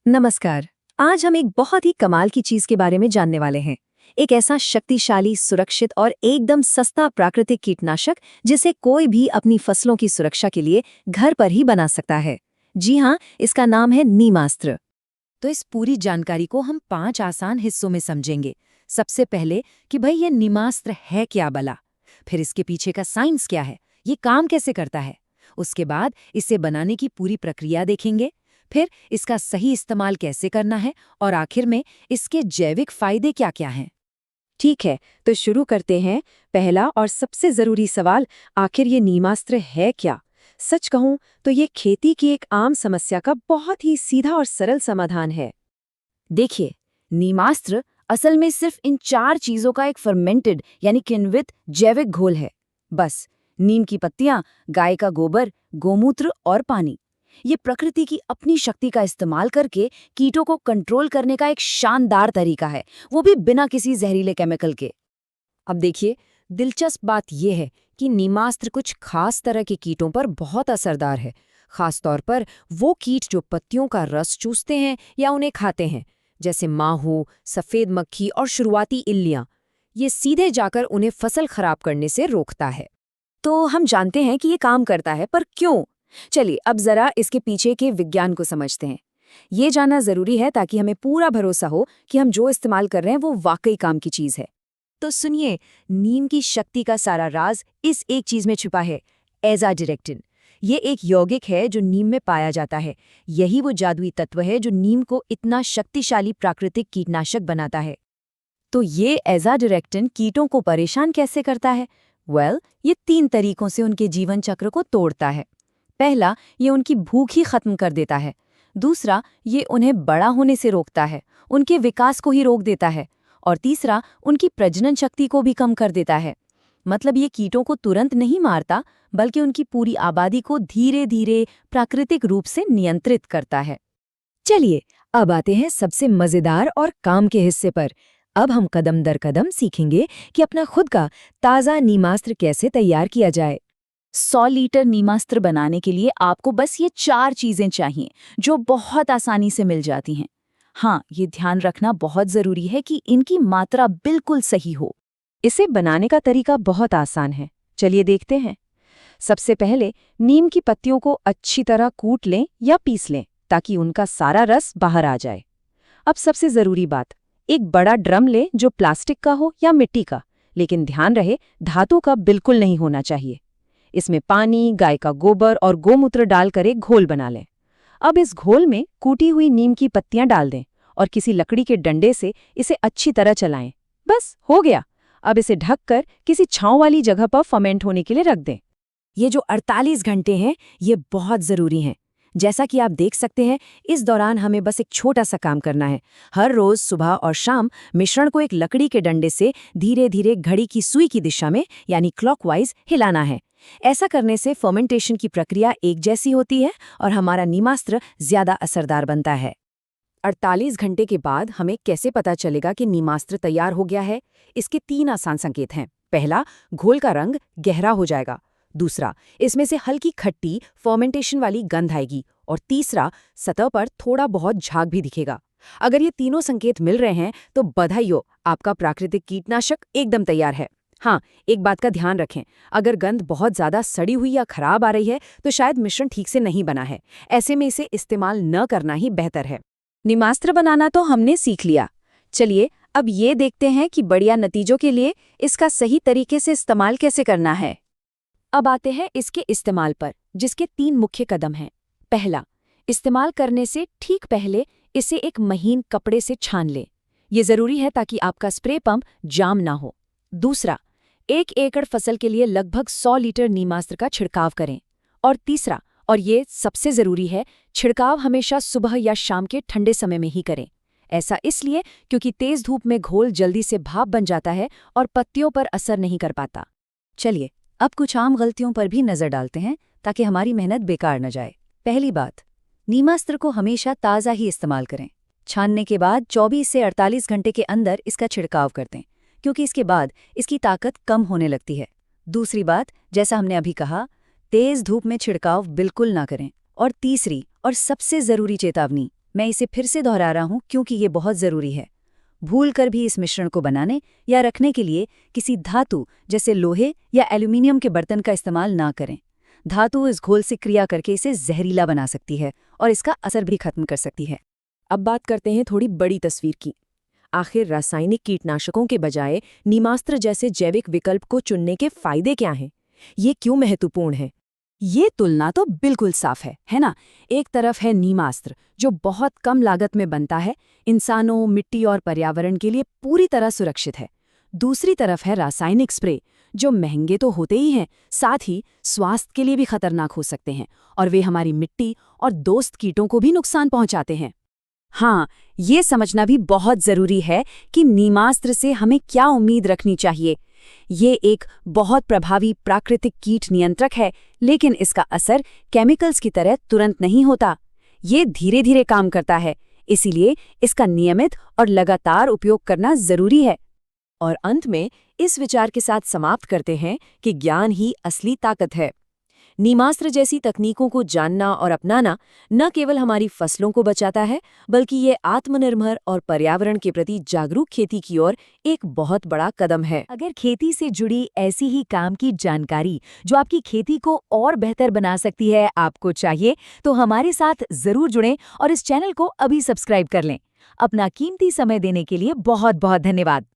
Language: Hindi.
नमस्कार। आज हम एक बहुत ही कमाल की चीज के बारे में जानने वाले हैं। एक ऐसा शक्तिशाली, सुरक्षित और एकदम सस्ता प्राकृतिक कीटनाशक जिसे कोई भी अपनी फसलों की सुरक्षा के लिए घर पर ही बना सकता है। जी हाँ, इसका नाम है नीमास्त्र। तो इस पूरी जानकारी को हम 5 आसान हिस्सों में समझेंगे। सबसे पहले कि भाई ये नीमास्त्र है क्या भला, फिर इसके पीछे का साइंस क्या है, ये काम कैसे करता है। उसके बाद इसे बनाने की पूरी प्रक्रिया देखेंगे, फिर इसका सही इस्तेमाल कैसे करना है और आखिर में इसके जैविक फायदे क्या-क्या हैं। ठीक है, तो शुरू करते हैं। पहला और सबसे जरूरी सवाल, आखिर ये नीमास्त्र है क्या? सच कहूं तो ये खेती की एक आम समस्या का बहुत ही सीधा और सरल समाधान है। देखिए, नीमास्त्र असल में सिर्फ इन 4 चीजों का एक फर्मेंटेड यानी किण्वित जैविक घोल है। बस नीम की पत्तियां, गाय का गोबर, गोमूत्र और पानी। ये प्रकृति की अपनी शक्ति का इस्तेमाल करके कीटों को कंट्रोल करने का एक शानदार तरीका है, वो भी बिना किसी जहरीले केमिकल के। अब देखिए, दिलचस्प बात यह है कि नीमास्त्र कुछ खास तरह के कीटों पर बहुत असरदार है। खास तौर पर वो कीट जो पत्तियों का रस चूसते हैं या उन्हें खाते हैं, जैसे माहू, सफेद मक्खी और शुरुआती इल्लियां। ये सीधे जाकर उन्हें फसल खराब करने से रोकता है। तो हम जानते हैं कि ये काम करता है, पर क्यों? चलिए अब जरा इसके पीछे के विज्ञान को समझते हैं। ये जानना जरूरी है ताकि हमें पूरा भरोसा हो कि हम जो इस्तेमाल कर रहे हैं वो वाकई काम की चीज है। तो सुनिए, नीम की शक्ति का सारा राज इस एक चीज में छुपा है, एजाडिरेक्टिन। ये एक यौगिक है जो नीम में पाया जाता है। यही वो जादुई तत्व है जो नीम को इतना शक्तिशाली प्राकृतिक कीटनाशक बनाता है। तो ये एजाडिरेक्टिन कीटों को परेशान कैसे करता है? ये 3 तरीकों से उनके जीवन चक्र को तोड़ता है। पहला, ये उनकी भूख ही खत्म कर देता है। दूसरा, ये उन्हें बड़ा होने से रोकता है, उनके विकास को ही रोक देता है। और तीसरा, उनकी प्रजनन शक्ति को भी कम कर देता है। मतलब ये कीटों को तुरंत नहीं मारता, बल्कि उनकी पूरी आबादी को धीरे धीरे प्राकृतिक रूप से नियंत्रित करता है। चलिए अब आते हैं सबसे मजेदार और काम के हिस्से पर। अब हम कदम दर कदम सीखेंगे कि अपना खुद का ताज़ा नीमास्त्र कैसे तैयार किया जाए। 100 लीटर नीमास्त्र बनाने के लिए आपको बस ये 4 चीजें चाहिए, जो बहुत आसानी से मिल जाती हैं। हाँ, ये ध्यान रखना बहुत जरूरी है कि इनकी मात्रा बिल्कुल सही हो। इसे बनाने का तरीका बहुत आसान है, चलिए देखते हैं। सबसे पहले नीम की पत्तियों को अच्छी तरह कूट लें या पीस लें ताकि उनका सारा रस बाहर आ जाए। अब सबसे जरूरी बात, एक बड़ा ड्रम लें जो प्लास्टिक का हो या मिट्टी का, लेकिन ध्यान रहे धातु का बिल्कुल नहीं होना चाहिए। इसमें पानी, गाय का गोबर और गोमूत्र डालकर एक घोल बना लें। अब इस घोल में कूटी हुई नीम की पत्तियां डाल दें और किसी लकड़ी के डंडे से इसे अच्छी तरह चलाएं। बस हो गया। अब इसे ढककर किसी छांव वाली जगह पर फर्मेंट होने के लिए रख दें। ये जो 48 घंटे हैं, ये बहुत ज़रूरी हैं। जैसा कि आप देख सकते हैं, इस दौरान हमें बस एक छोटा सा काम करना है। हर रोज़ सुबह और शाम मिश्रण को एक लकड़ी के डंडे से धीरे धीरे घड़ी की सुई की दिशा में यानी क्लॉकवाइज हिलाना है। ऐसा करने से फर्मेंटेशन की प्रक्रिया एक जैसी होती है और हमारा नीमास्त्र ज़्यादा असरदार बनता है। 48 घंटे के बाद हमें कैसे पता चलेगा कि नीमास्त्र तैयार हो गया है? इसके 3 आसान संकेत हैं। पहला, घोल का रंग गहरा हो जाएगा। दूसरा, इसमें से हल्की खट्टी फर्मेंटेशन वाली गंध आएगी। और तीसरा, सतह पर थोड़ा बहुत झाग भी दिखेगा। अगर ये तीनों संकेत मिल रहे हैं तो बधाई हो, आपका प्राकृतिक कीटनाशक एकदम तैयार है। हाँ, एक बात का ध्यान रखें, अगर गंध बहुत ज़्यादा सड़ी हुई या खराब आ रही है तो शायद मिश्रण ठीक से नहीं बना है। ऐसे में इसे इस्तेमाल न करना ही बेहतर है। नीमास्त्र बनाना तो हमने सीख लिया। चलिए अब ये देखते हैं कि बढ़िया नतीजों के लिए इसका सही तरीके से इस्तेमाल कैसे करना है। अब आते हैं इसके इस्तेमाल पर, जिसके 3 मुख्य कदम हैं। पहला, इस्तेमाल करने से ठीक पहले इसे एक महीन कपड़े से छान लें। ये ज़रूरी है ताकि आपका स्प्रे पंप जाम ना हो। दूसरा, 1 एकड़ फसल के लिए लगभग 100 लीटर नीमास्त्र का छिड़काव करें। और तीसरा, और ये सबसे ज़रूरी है, छिड़काव हमेशा सुबह या शाम के ठंडे समय में ही करें। ऐसा इसलिए क्योंकि तेज़ धूप में घोल जल्दी से भाप बन जाता है और पत्तियों पर असर नहीं कर पाता। चलिए अब कुछ आम गलतियों पर भी नज़र डालते हैं ताकि हमारी मेहनत बेकार न जाए। पहली बात, नीमास्त्र को हमेशा ताज़ा ही इस्तेमाल करें। छानने के बाद 24 से 48 घंटे के अंदर इसका छिड़काव कर दें, क्योंकि इसके बाद इसकी ताकत कम होने लगती है। दूसरी बात, जैसा हमने अभी कहा, तेज़ धूप में छिड़काव बिल्कुल ना करें। और तीसरी और सबसे ज़रूरी चेतावनी, मैं इसे फिर से दोहरा रहा हूँ क्योंकि ये बहुत ज़रूरी है। भूल कर भी इस मिश्रण को बनाने या रखने के लिए किसी धातु जैसे लोहे या एल्यूमीनियम के बर्तन का इस्तेमाल ना करें। धातु इस घोल से क्रिया करके इसे जहरीला बना सकती है और इसका असर भी खत्म कर सकती है। अब बात करते हैं थोड़ी बड़ी तस्वीर की। आखिर रासायनिक कीटनाशकों के बजाय नीमास्त्र जैसे जैविक विकल्प को चुनने के फायदे क्या हैं? ये क्यों महत्वपूर्ण है? ये तुलना तो बिल्कुल साफ है ना? एक तरफ है नीमास्त्र, जो बहुत कम लागत में बनता है, इंसानों, मिट्टी और पर्यावरण के लिए पूरी तरह सुरक्षित है। दूसरी तरफ है रासायनिक स्प्रे, जो महंगे तो होते ही हैं, साथ ही स्वास्थ्य के लिए भी खतरनाक हो सकते हैं और वे हमारी मिट्टी और दोस्त कीटों को भी नुकसान पहुंचाते हैं। हाँ, ये समझना भी बहुत जरूरी है कि नीमास्त्र से हमें क्या उम्मीद रखनी चाहिए। ये एक बहुत प्रभावी प्राकृतिक कीट नियंत्रक है, लेकिन इसका असर केमिकल्स की तरह तुरंत नहीं होता। ये धीरे धीरे काम करता है, इसीलिए इसका नियमित और लगातार उपयोग करना जरूरी है। और अंत में इस विचार के साथ समाप्त करते हैं कि ज्ञान ही असली ताकत है। नीमास्त्र जैसी तकनीकों को जानना और अपनाना न केवल हमारी फसलों को बचाता है, बल्कि ये आत्मनिर्भर और पर्यावरण के प्रति जागरूक खेती की ओर एक बहुत बड़ा कदम है। अगर खेती से जुड़ी ऐसी ही काम की जानकारी जो आपकी खेती को और बेहतर बना सकती है आपको चाहिए, तो हमारे साथ जरूर जुड़ें और इस चैनल को अभी सब्सक्राइब कर लें। अपना कीमती समय देने के लिए बहुत बहुत धन्यवाद।